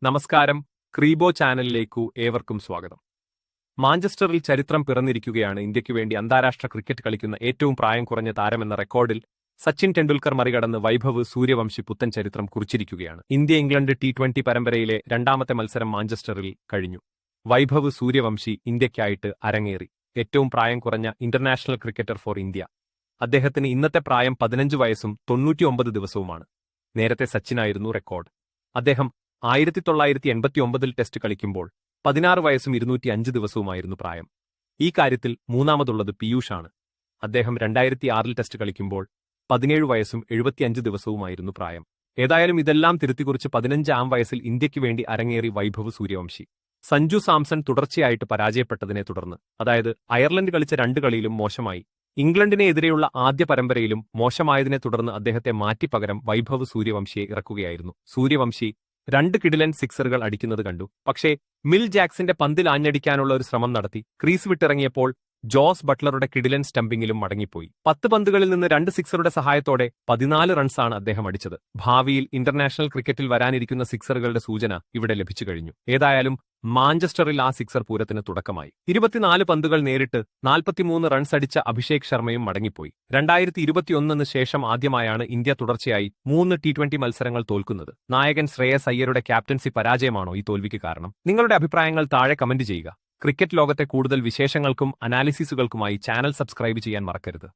നമസ്കാരം, ക്രീബോ ചാനലിലേക്കു ഏവർക്കും സ്വാഗതം. മാഞ്ചസ്റ്ററിൽ ചരിത്രം പിറന്നിരിക്കുകയാണ്. ഇന്ത്യയ്ക്കു വേണ്ടി അന്താരാഷ്ട്ര ക്രിക്കറ്റ് കളിക്കുന്ന ഏറ്റവും പ്രായം കുറഞ്ഞ താരമെന്ന റെക്കോർഡിൽ സച്ചിൻ ടെണ്ടുൽക്കർ മറികടന്ന് വൈഭവ് സൂര്യവംശി പുത്തൻ ചരിത്രം കുറിച്ചിരിക്കുകയാണ്. ഇന്ത്യ-ഇംഗ്ലണ്ട് T20 പരമ്പരയിലെ രണ്ടാമത്തെ മത്സരം മാഞ്ചസ്റ്ററിൽ കഴിഞ്ഞു. വൈഭവ് സൂര്യവംശി ഇന്ത്യയ്ക്കായിട്ട് അരങ്ങേറി. ഏറ്റവും പ്രായം കുറഞ്ഞ ഇന്റർനാഷണൽ ക്രിക്കറ്റർ ഫോർ ഇന്ത്യ. അദ്ദേഹത്തിന് ഇന്നത്തെ പ്രായം 15 വയസ്സും 99 ദിവസവുമാണ്. നേരത്തെ സച്ചിനായിരുന്നു റെക്കോർഡ്. അദ്ദേഹം 1989 ടെസ്റ്റ് കളിക്കുമ്പോൾ 16 വയസ്സും 205 ദിവസവുമായിരുന്നു പ്രായം. ഈ കാര്യത്തിൽ മൂന്നാമതുള്ളത് പീയൂഷാണ്. അദ്ദേഹം 2006 ടെസ്റ്റ് കളിക്കുമ്പോൾ 17 വയസ്സും 75 ദിവസവുമായിരുന്നു പ്രായം. ഏതായാലും ഇതെല്ലാം തിരുത്തിക്കുറിച്ച് 15-ആം വയസ്സിൽ ഇന്ത്യയ്ക്കു വേണ്ടി അരങ്ങേറി വൈഭവ് സൂര്യവംശി. സഞ്ജു സാംസൺ തുടർച്ചയായിട്ട് പരാജയപ്പെട്ടതിനെ തുടർന്ന്, അതായത് അയർലൻഡ് കളിച്ച 2 കളിയിലും മോശമായി, ഇംഗ്ലണ്ടിനെ എതിരെയുള്ള ആദ്യ പരമ്പരയിലും മോശമായതിനെ തുടർന്ന് അദ്ദേഹത്തെ മാറ്റി പകരം വൈഭവ് സൂര്യവംശിയെ ഇറക്കുകയായിരുന്നു. സൂര്യവംശി 2 കിടിലൻ സിക്സറുകൾ അടിക്കുന്നത് കണ്ടു. പക്ഷേ മിൽ ജാക്സിന്റെ പന്തിൽ ആഞ്ഞടിക്കാനുള്ള ഒരു ശ്രമം നടത്തി ക്രീസ് വിട്ടിറങ്ങിയപ്പോൾ ജോസ് ബട്ട്ലറുടെ കിടിലൻ സ്റ്റംപിങ്ങിലും മടങ്ങിപ്പോയി. 10 പന്തുകളിൽ നിന്ന് 2 സിക്സറുടെ സഹായത്തോടെ 14 റൺസാണ് അദ്ദേഹം അടിച്ചത്. ഭാവിയിൽ ഇന്റർനാഷണൽ ക്രിക്കറ്റിൽ വരാനിരിക്കുന്ന സിക്സറുകളുടെ സൂചന ഇവിടെ ലഭിച്ചു കഴിഞ്ഞു. ഏതായാലും മാഞ്ചസ്റ്ററിൽ ആ സിക്സർ പൂരത്തിന് തുടക്കമായി. 24 പന്തുകൾ നേരിട്ട് 43 റൺസ് അടിച്ച അഭിഷേക് ശർമ്മയും മടങ്ങിപ്പോയി. 2021 ശേഷം ആദ്യമായാണ് ഇന്ത്യ തുടർച്ചയായി 3 T20 മത്സരങ്ങൾ തോൽക്കുന്നത്. നായകൻ ശ്രേയസ് അയ്യരുടെ ക്യാപ്റ്റൻസി പരാജയമാണോ ഈ തോൽവിക്ക് കാരണം? നിങ്ങളുടെ അഭിപ്രായങ്ങൾ താഴെ കമന്റ് ചെയ്യുക. ക്രിക്കറ്റ് ലോകത്തെ കൂടുതൽ വിശേഷങ്ങൾക്കും അനാലിസിസുകൾക്കുമായി ചാനൽ സബ്സ്ക്രൈബ് ചെയ്യാൻ മറക്കരുത്.